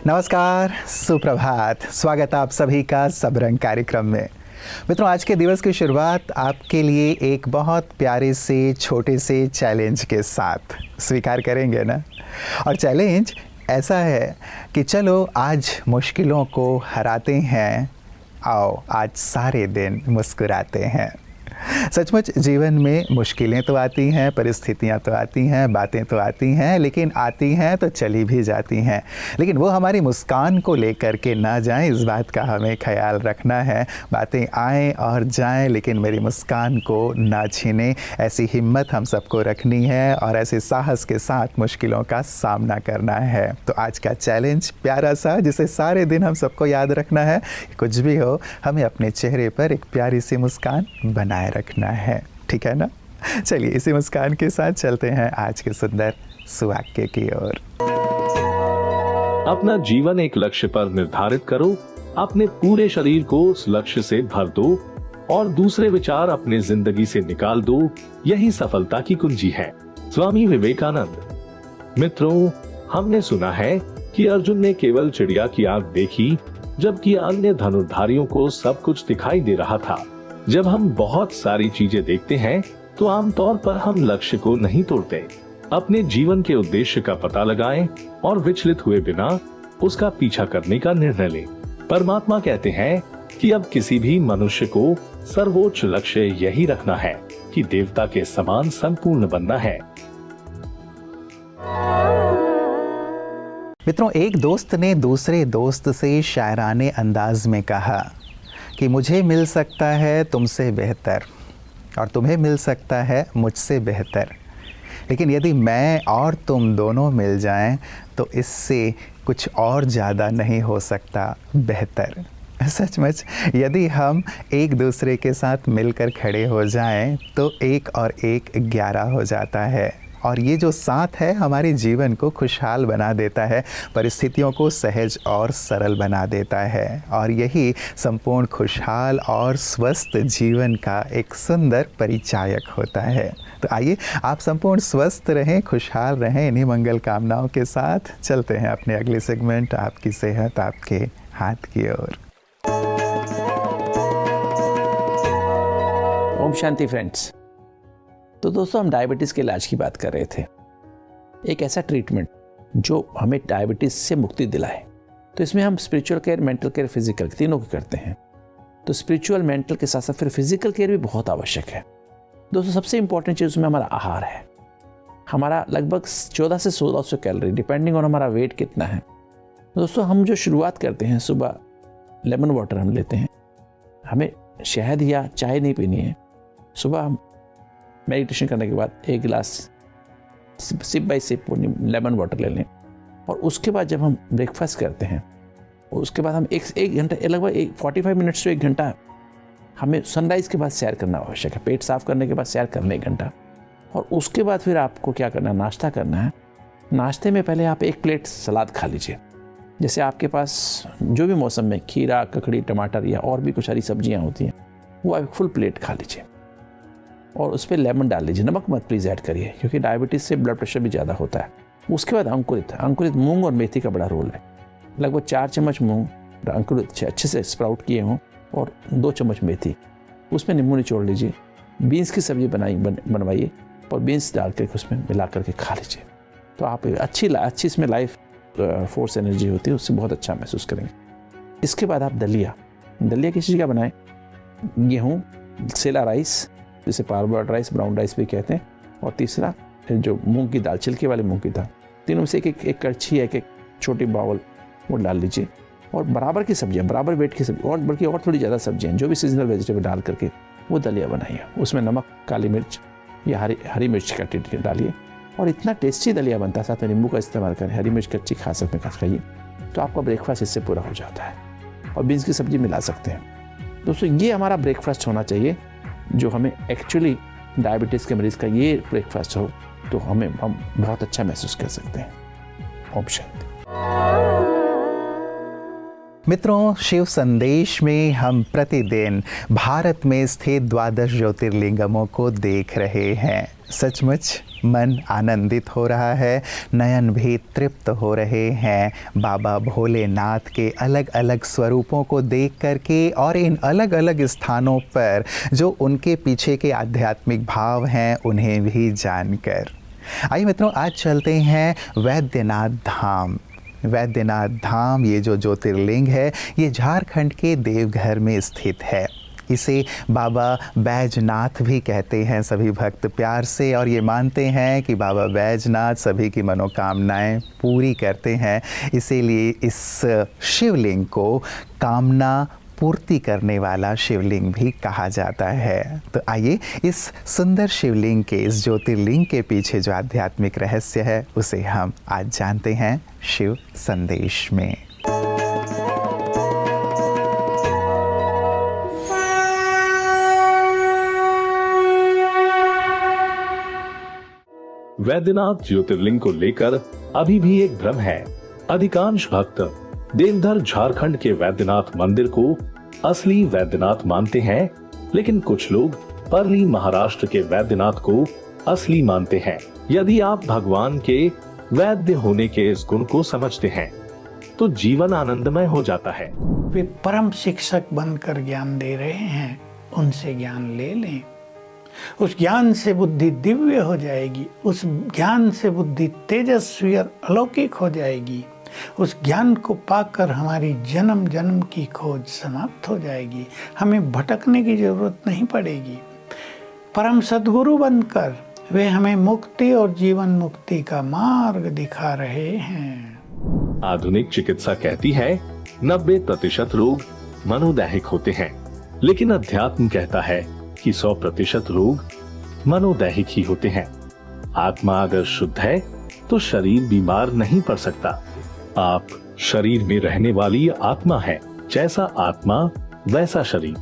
नमस्कार, सुप्रभात। स्वागत है आप सभी का सब रंग कार्यक्रम में। मित्रों, आज के दिवस की शुरुआत आपके लिए एक बहुत प्यारे से छोटे से चैलेंज के साथ स्वीकार करेंगे ना। और चैलेंज ऐसा है कि चलो आज मुश्किलों को हराते हैं, आओ आज सारे दिन मुस्कुराते हैं। सचमुच जीवन में मुश्किलें तो आती हैं, परिस्थितियां तो आती हैं, बातें तो आती हैं, लेकिन आती हैं तो चली भी जाती हैं। लेकिन वो हमारी मुस्कान को लेकर के ना जाएं, इस बात का हमें ख्याल रखना है। बातें आएँ और जाएं, लेकिन मेरी मुस्कान को ना छीनें। ऐसी हिम्मत हम सबको रखनी है और ऐसे साहस के साथ मुश्किलों का सामना करना है। तो आज का चैलेंज प्यारा सा, जिसे सारे दिन हम सबको याद रखना है, कुछ भी हो हमें अपने चेहरे पर एक प्यारी सी मुस्कान बनाए रखना है, ठीक है ना। चलिए इसी मुस्कान के साथ चलते हैं आज के सुंदर सुवाक्य की ओर। अपना जीवन एक लक्ष्य पर निर्धारित करो, अपने पूरे शरीर को उस लक्ष्य से भर दो और दूसरे विचार अपने जिंदगी से निकाल दो। यही सफलता की कुंजी है। स्वामी विवेकानंद। मित्रों, हमने सुना है कि अर्जुन ने केवल चिड़िया की आंख देखी, जबकि अन्य धनुर्धारियों को सब कुछ दिखाई दे रहा था। जब हम बहुत सारी चीजें देखते हैं तो आमतौर पर हम लक्ष्य को नहीं तोड़ते। अपने जीवन के उद्देश्य का पता लगाएं और विचलित हुए बिना उसका पीछा करने का निर्णय लें। परमात्मा कहते हैं कि अब किसी भी मनुष्य को सर्वोच्च लक्ष्य यही रखना है कि देवता के समान संपूर्ण बनना है। मित्रों, एक दोस्त ने दूसरे दोस्त से शायराने अंदाज में कहा कि मुझे मिल सकता है तुमसे बेहतर और तुम्हें मिल सकता है मुझसे बेहतर, लेकिन यदि मैं और तुम दोनों मिल जाएं तो इससे कुछ और ज़्यादा नहीं हो सकता बेहतर। सचमुच यदि हम एक दूसरे के साथ मिलकर खड़े हो जाएं तो 1 और 1 11 हो जाता है। और ये जो साथ है हमारे जीवन को खुशहाल बना देता है, परिस्थितियों को सहज और सरल बना देता है, और यही संपूर्ण खुशहाल और स्वस्थ जीवन का एक सुंदर परिचायक होता है। तो आइए आप संपूर्ण स्वस्थ रहें, खुशहाल रहें। इन्हीं मंगल कामनाओं के साथ चलते हैं अपने अगले सेगमेंट आपकी सेहत आपके हाथ की ओर। ओम शांति फ्रेंड्स। तो दोस्तों, हम डायबिटीज़ के इलाज की बात कर रहे थे। एक ऐसा ट्रीटमेंट जो हमें डायबिटीज़ से मुक्ति दिलाए। तो इसमें हम spiritual care, mental care, physical तीनों की करते हैं। तो स्पिरिचुअल, मेंटल के साथ साथ फिर फिजिकल केयर भी बहुत आवश्यक है। दोस्तों, सबसे इंपॉर्टेंट चीज़ उसमें हमारा आहार है। हमारा लगभग 14 से 1600 कैलोरी, डिपेंडिंग ऑन हमारा वेट कितना है। दोस्तों, हम जो शुरुआत करते हैं, सुबह लेमन वाटर हम लेते हैं। हमें शहद या चाय नहीं पीनी है। सुबह हम मेडिटेशन करने के बाद 1 गिलास sip by sip lemon water ले लें, और उसके बाद जब हम ब्रेकफास्ट करते हैं, उसके बाद हम एक घंटा, लगभग 45 मिनट्स से 1 घंटा हमें सनराइज़ के बाद सैर करना आवश्यक है। पेट साफ करने के बाद सैर करना 1 घंटा, और उसके बाद फिर आपको क्या करना है, नाश्ता करना है। नाश्ते में पहले आप 1 प्लेट सलाद खा लीजिए। जैसे आपके पास जो भी मौसम में खीरा, ककड़ी, टमाटर या और भी कुछ हरी सब्जियाँ होती हैं, वो आप फुल प्लेट खा लीजिए और उस पर लेमन डाल लीजिए। नमक मत प्लीज़ ऐड करिए, क्योंकि डायबिटीज़ से ब्लड प्रेशर भी ज़्यादा होता है। उसके बाद अंकुरित मूंग और मेथी का बड़ा रोल है। लगभग 4 चम्मच मूंग अंकुरित अच्छे से स्प्राउट किए हों और 2 चम्मच मेथी, उसमें नींबू निचोड़ लीजिए। बीन्स की सब्ज़ी बनवाइए और बीन्स डाल करके उसमें मिला करके खा लीजिए। तो आप अच्छी इसमें लाइफ फोर्स एनर्जी होती है, उससे बहुत अच्छा महसूस करेंगे। इसके बाद आप दलिया किस चीज़ का बनाएं? गेहूँ, सेला राइस, जिसे पारबोर्ड राइस, ब्राउन राइस भी कहते हैं, और तीसरा जो मूंग की दाल, छिलके वाली मूंग की दाल। तीनों में से एक कड़छी, एक छोटी बाउल वो डाल लीजिए। और बराबर की सब्जियां, बराबर वेट की सब्जी, और बल्कि और थोड़ी ज़्यादा सब्जियां, जो भी सीजनल वेजिटेबल डाल करके वो दलिया बनाइए। उसमें नमक, काली मिर्च या हरी मिर्च का डालिए, और इतना टेस्टी दलिया बनता है। साथ में नींबू का इस्तेमाल करें, हरी मिर्च कच्ची खा सकते हैं, खाइए तो आपका ब्रेकफास्ट इससे पूरा हो जाता है। और बीन्स की सब्जी मिला सकते हैं। दोस्तों, ये हमारा ब्रेकफास्ट होना चाहिए, जो हमें एक्चुअली डायबिटीज़ के मरीज़ का ये ब्रेकफास्ट हो तो हम बहुत अच्छा महसूस कर सकते हैं। ओम शांति। मित्रों, शिव संदेश में हम प्रतिदिन भारत में स्थित 12 ज्योतिर्लिंगमों को देख रहे हैं। सचमुच मन आनंदित हो रहा है, नयन भी तृप्त हो रहे हैं बाबा भोलेनाथ के अलग अलग स्वरूपों को देख करके और इन अलग अलग स्थानों पर जो उनके पीछे के आध्यात्मिक भाव हैं उन्हें भी जानकर। आइए मित्रों, आज चलते हैं वैद्यनाथ धाम। वैद्यनाथ धाम ये जो ज्योतिर्लिंग है ये झारखंड के देवघर में स्थित है। इसे बाबा बैजनाथ भी कहते हैं सभी भक्त प्यार से, और ये मानते हैं कि बाबा बैजनाथ सभी की मनोकामनाएं पूरी करते हैं। इसीलिए इस शिवलिंग को कामना पूर्ति करने वाला शिवलिंग भी कहा जाता है। तो आइए इस सुंदर शिवलिंग के, इस ज्योतिर्लिंग के पीछे जो आध्यात्मिक रहस्य है उसे हम आज जानते हैं शिव संदेश में। वैद्यनाथ ज्योतिर्लिंग को लेकर अभी भी एक भ्रम है। अधिकांश भक्त देवघर झारखंड के वैद्यनाथ मंदिर को असली वैद्यनाथ मानते हैं, लेकिन कुछ लोग परली महाराष्ट्र के वैद्यनाथ को असली मानते हैं। यदि आप भगवान के वैद्य होने के इस गुण को समझते हैं तो जीवन आनंदमय हो जाता है। वे परम शिक्षक बनकर ज्ञान दे रहे हैं, उनसे ज्ञान ले लें। उस ज्ञान से बुद्धि दिव्य हो जाएगी, उस ज्ञान से बुद्धि तेजस्वी और अलौकिक हो जाएगी। उस ज्ञान को पाकर हमारी जन्म जन्म की खोज समाप्त हो जाएगी, हमें भटकने की जरूरत नहीं पड़ेगी। परम सद्गुरु बनकर वे हमें मुक्ति और जीवन मुक्ति का मार्ग दिखा रहे हैं। आधुनिक चिकित्सा कहती है 90% रोग मनोदैहिक होते हैं, लेकिन अध्यात्म कहता है कि 100% रोग मनोदैहिक ही होते हैं। आत्मा अगर शुद्ध है तो शरीर बीमार नहीं पड़ सकता। आप शरीर में रहने वाली आत्मा है, जैसा आत्मा वैसा शरीर।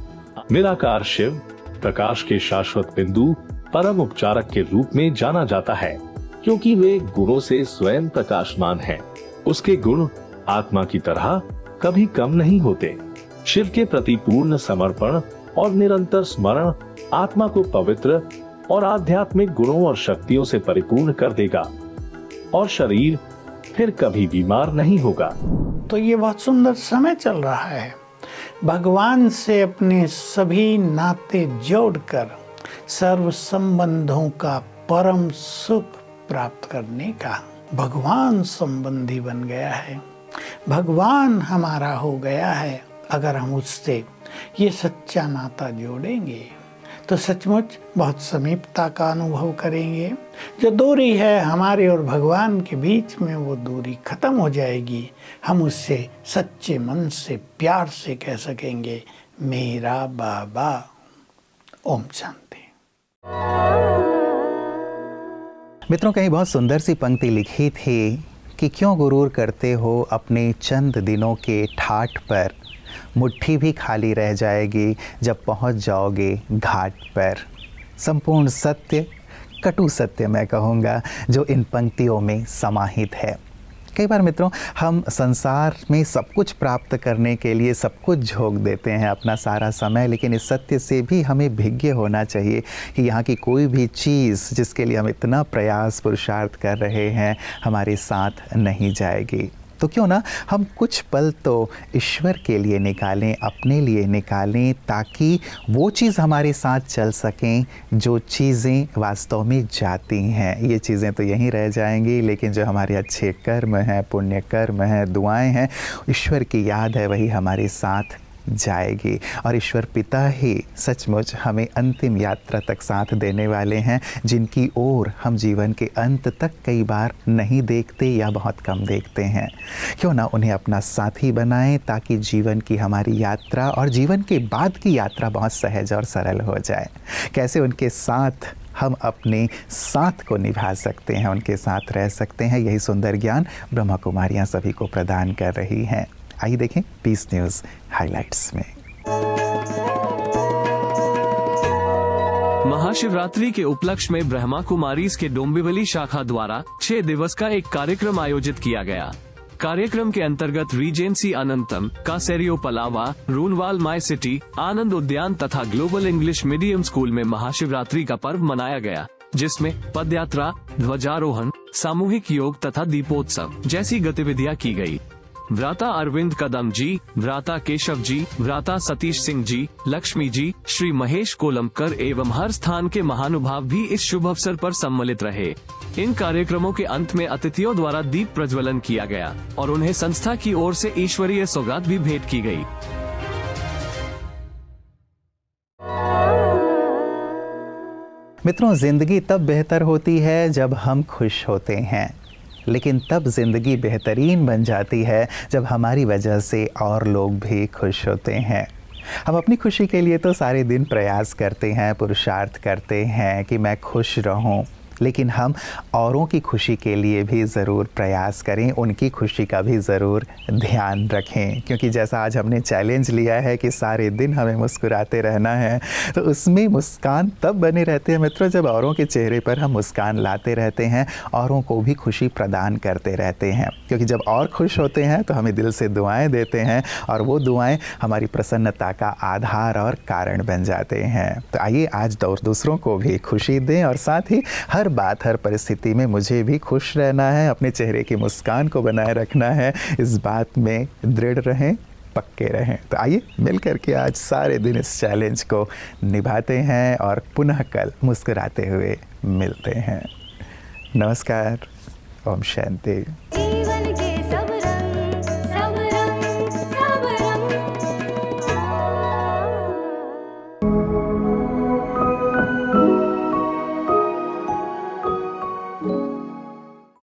निराकार शिव प्रकाश के शाश्वत बिंदु परम उपचारक के रूप में जाना जाता है, क्योंकि वे गुणों से स्वयं प्रकाशमान हैं। उसके गुण आत्मा की तरह कभी कम नहीं होते। शिव के प्रति पूर्ण समर्पण और निरंतर स्मरण आत्मा को पवित्र और आध्यात्मिक गुणों और शक्तियों से परिपूर्ण कर देगा और शरीर फिर कभी बीमार नहीं होगा। तो ये बहुत सुंदर समय चल रहा है भगवान से अपने सभी नाते जोड़कर सर्व संबंधों का परम सुख प्राप्त करने का। भगवान संबंधी बन गया है, भगवान हमारा हो गया है। अगर हम उससे ये सच्चा नाता जोड़ेंगे तो सचमुच बहुत समीपता का अनुभव करेंगे। जो दूरी है हमारे और भगवान के बीच में, वो दूरी खत्म हो जाएगी। हम उससे सच्चे मन से प्यार से कह सकेंगे, मेरा बाबा। ओम शांति। मित्रों, कहीं बहुत सुंदर सी पंक्ति लिखी थी कि क्यों गुरूर करते हो अपने चंद दिनों के ठाठ पर, मुट्ठी भी खाली रह जाएगी जब पहुंच जाओगे घाट पर। संपूर्ण सत्य, कटु सत्य मैं कहूँगा, जो इन पंक्तियों में समाहित है। कई बार मित्रों हम संसार में सब कुछ प्राप्त करने के लिए सब कुछ झोंक देते हैं, अपना सारा समय, लेकिन इस सत्य से भी हमें भिज्ञ होना चाहिए कि यहाँ की कोई भी चीज़ जिसके लिए हम इतना प्रयास पुरुषार्थ कर रहे हैं हमारे साथ नहीं जाएगी। तो क्यों ना हम कुछ पल तो ईश्वर के लिए निकालें, अपने लिए निकालें, ताकि वो चीज़ हमारे साथ चल सकें जो चीज़ें वास्तव में जाती हैं। ये चीज़ें तो यहीं रह जाएंगी, लेकिन जो हमारे अच्छे कर्म हैं, पुण्य कर्म हैं, दुआएं हैं, ईश्वर की याद है, वही हमारे साथ जाएगी। और ईश्वर पिता ही सचमुच हमें अंतिम यात्रा तक साथ देने वाले हैं, जिनकी ओर हम जीवन के अंत तक कई बार नहीं देखते या बहुत कम देखते हैं। क्यों ना उन्हें अपना साथी बनाएं, ताकि जीवन की हमारी यात्रा और जीवन के बाद की यात्रा बहुत सहज और सरल हो जाए। कैसे उनके साथ हम अपने साथ को निभा सकते हैं, उनके साथ रह सकते हैं, यही सुंदर ज्ञान ब्रह्मा कुमारियाँ सभी को प्रदान कर रही हैं। आइए देखें पीस न्यूज़ हाइलाइट्स में। महाशिवरात्रि के उपलक्ष्य में ब्रह्मा कुमारीज के डोंबिवली शाखा द्वारा 6 दिवस का एक कार्यक्रम आयोजित किया गया। कार्यक्रम के अंतर्गत रीजेंसी अनंतम, कासेरियो पलावा, रूनवाल माई सिटी, आनंद उद्यान तथा ग्लोबल इंग्लिश मीडियम स्कूल में महाशिवरात्रि का पर्व मनाया गया। जिसमें पदयात्रा, ध्वजारोहण, सामूहिक योग तथा दीपोत्सव जैसी गतिविधियां की गई। भ्राता अरविंद कदम जी, भ्राता केशव जी, भ्राता सतीश सिंह जी, लक्ष्मी जी, श्री महेश कोलमकर एवं हर स्थान के महानुभाव भी इस शुभ अवसर पर सम्मिलित रहे। इन कार्यक्रमों के अंत में अतिथियों द्वारा दीप प्रज्वलन किया गया और उन्हें संस्था की ओर से ईश्वरीय सौगात भी भेंट की गई। मित्रों, जिंदगी तब बेहतर होती है जब हम खुश होते हैं, लेकिन तब जिंदगी बेहतरीन बन जाती है जब हमारी वजह से और लोग भी खुश होते हैं। हम अपनी खुशी के लिए तो सारे दिन प्रयास करते हैं, पुरुषार्थ करते हैं कि मैं खुश रहूं, लेकिन हम औरों की खुशी के लिए भी ज़रूर प्रयास करें, उनकी खुशी का भी ज़रूर ध्यान रखें। क्योंकि जैसा आज हमने चैलेंज लिया है कि सारे दिन हमें मुस्कुराते रहना है, तो उसमें मुस्कान तब बने रहते हैं मित्रों जब औरों के चेहरे पर हम मुस्कान लाते रहते हैं, औरों को भी खुशी प्रदान करते रहते हैं। क्योंकि जब और खुश होते हैं तो हमें दिल से दुआएं देते हैं और वो दुआएं हमारी प्रसन्नता का आधार और कारण बन जाते हैं। तो आइए आज दूसरों को भी खुशी दें और साथ ही हर परिस्थिति में मुझे भी खुश रहना है, अपने चेहरे की मुस्कान को बनाए रखना है, इस बात में दृढ़ रहें, पक्के रहें। तो आइए मिलकर के आज सारे दिन इस चैलेंज को निभाते हैं और पुनः कल मुस्कुराते हुए मिलते हैं। नमस्कार, ओम शांति।